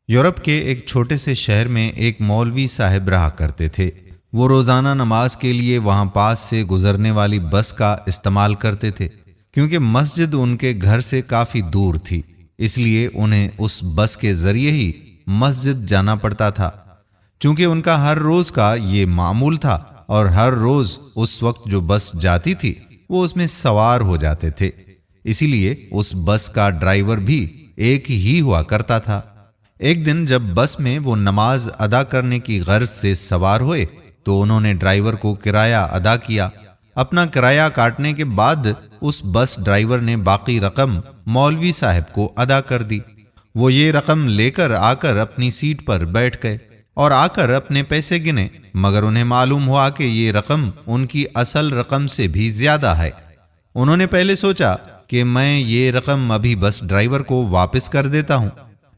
Europe کے ایک چھوٹے سے شہر میں ایک مولوی صاحب رہا کرتے تھے۔ وہ روزانہ نماز کے لیے وہاں پاس سے گزرنے والی بس کا استعمال کرتے تھے، کیونکہ مسجد ان کے گھر سے کافی دور تھی، اس لیے انہیں اس بس کے ذریعے ہی مسجد جانا پڑتا تھا۔ چونکہ ان کا ہر روز کا یہ معمول تھا اور ہر روز اس وقت جو بس جاتی تھی وہ اس میں سوار ہو جاتے تھے، اسی لیے اس بس کا ڈرائیور بھی ایک ہی ہوا کرتا تھا۔ ایک دن جب بس میں وہ نماز ادا کرنے کی غرض سے سوار ہوئے تو انہوں نے ڈرائیور کو کرایہ ادا کیا۔ اپنا کرایہ کاٹنے کے بعد اس بس ڈرائیور نے باقی رقم مولوی صاحب کو ادا کر دی۔ وہ یہ رقم لے کر آ کر اپنی سیٹ پر بیٹھ گئے اور آ کر اپنے پیسے گنے، مگر انہیں معلوم ہوا کہ یہ رقم ان کی اصل رقم سے بھی زیادہ ہے۔ انہوں نے پہلے سوچا کہ میں یہ رقم ابھی بس ڈرائیور کو واپس کر دیتا ہوں،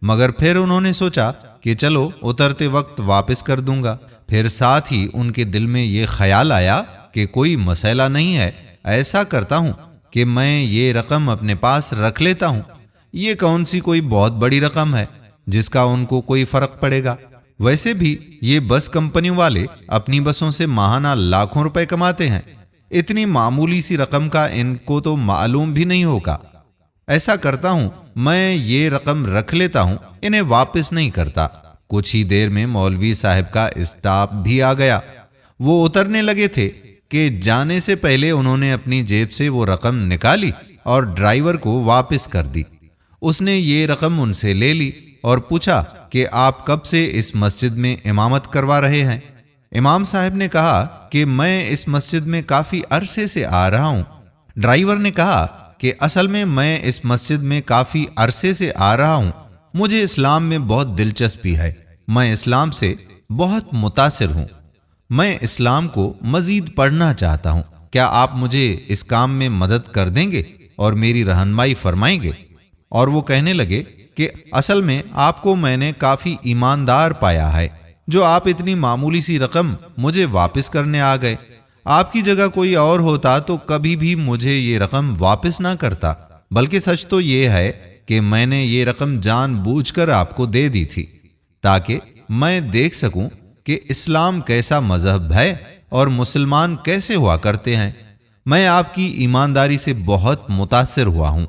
مگر پھر انہوں نے سوچا کہ چلو اترتے وقت واپس کر دوں گا۔ پھر ساتھ ہی ان کے دل میں یہ خیال آیا کہ کوئی مسئلہ نہیں ہے، ایسا کرتا ہوں کہ میں یہ رقم اپنے پاس رکھ لیتا ہوں، یہ کون سی کوئی بہت بڑی رقم ہے جس کا ان کو کوئی فرق پڑے گا۔ ویسے بھی یہ بس کمپنی والے اپنی بسوں سے ماہانہ لاکھوں روپے کماتے ہیں، اتنی معمولی سی رقم کا ان کو تو معلوم بھی نہیں ہوگا۔ ایسا کرتا ہوں میں یہ رقم رکھ لیتا ہوں، انہیں واپس نہیں کرتا۔ کچھ ہی دیر میں مولوی صاحب کا اسٹاپ بھی آ گیا۔ وہ اترنے لگے تھے کہ جانے سے پہلے انہوں نے اپنی جیب سے وہ رقم نکالی اور ڈرائیور کو واپس کر دی۔ اس نے یہ رقم ان سے لے لی اور پوچھا کہ آپ کب سے اس مسجد میں امامت کروا رہے ہیں؟ امام صاحب نے کہا کہ میں اس مسجد میں کافی عرصے سے آ رہا ہوں۔ ڈرائیور نے کہا کہ اصل میں اس مسجد میں کافی عرصے سے آ رہا ہوں، مجھے اسلام میں بہت دلچسپی ہے، میں اسلام سے بہت متاثر ہوں، میں اسلام کو مزید پڑھنا چاہتا ہوں، کیا آپ مجھے اس کام میں مدد کر دیں گے اور میری رہنمائی فرمائیں گے؟ اور وہ کہنے لگے کہ اصل میں آپ کو میں نے کافی ایماندار پایا ہے، جو آپ اتنی معمولی سی رقم مجھے واپس کرنے آ گئے۔ آپ کی جگہ کوئی اور ہوتا تو کبھی بھی مجھے یہ رقم واپس نہ کرتا، بلکہ سچ تو یہ ہے کہ میں نے یہ رقم جان بوجھ کر آپ کو دے دی تھی تاکہ میں دیکھ سکوں کہ اسلام کیسا مذہب ہے اور مسلمان کیسے ہوا کرتے ہیں۔ میں آپ کی ایمانداری سے بہت متاثر ہوا ہوں۔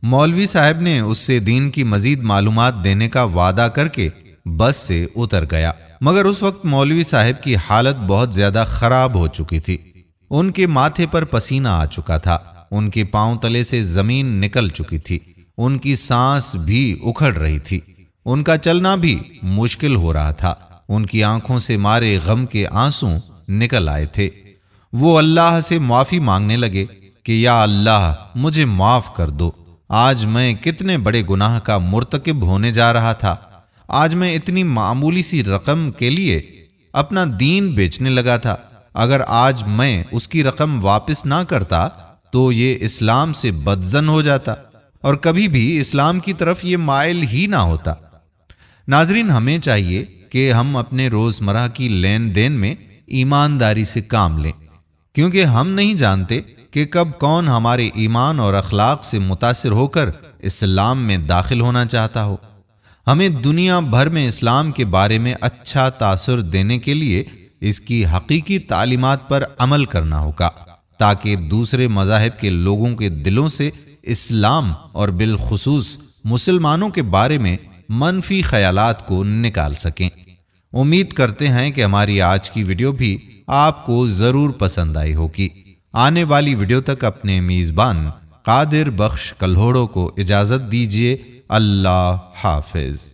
مولوی صاحب نے اس سے دین کی مزید معلومات دینے کا وعدہ کر کے بس سے اتر گیا، مگر اس وقت مولوی صاحب کی حالت بہت زیادہ خراب ہو چکی تھی۔ ان کے ماتھے پر پسینہ آ چکا تھا، ان کے پاؤں تلے سے زمین نکل چکی تھی، ان کی سانس بھی اکھڑ رہی تھی، ان کا چلنا بھی مشکل ہو رہا تھا، ان کی آنکھوں سے مارے غم کے آنسو نکل آئے تھے۔ وہ اللہ سے معافی مانگنے لگے کہ یا اللہ مجھے معاف کر دو، آج میں کتنے بڑے گناہ کا مرتکب ہونے جا رہا تھا، آج میں اتنی معمولی سی رقم کے لیے اپنا دین بیچنے لگا تھا، اگر آج میں اس کی رقم واپس نہ کرتا تو یہ اسلام سے بدظن ہو جاتا اور کبھی بھی اسلام کی طرف یہ مائل ہی نہ ہوتا۔ ناظرین، ہمیں چاہیے کہ ہم اپنے روزمرہ کی لین دین میں ایمانداری سے کام لیں، کیونکہ ہم نہیں جانتے کہ کب کون ہمارے ایمان اور اخلاق سے متاثر ہو کر اسلام میں داخل ہونا چاہتا ہو۔ ہمیں دنیا بھر میں اسلام کے بارے میں اچھا تاثر دینے کے لیے اس کی حقیقی تعلیمات پر عمل کرنا ہوگا، تاکہ دوسرے مذاہب کے لوگوں کے دلوں سے اسلام اور بالخصوص مسلمانوں کے بارے میں منفی خیالات کو نکال سکیں۔ امید کرتے ہیں کہ ہماری آج کی ویڈیو بھی آپ کو ضرور پسند آئی ہوگی۔ آنے والی ویڈیو تک اپنے میزبان قادر بخش کلہوڑو کو اجازت دیجیے۔ اللہ حافظ۔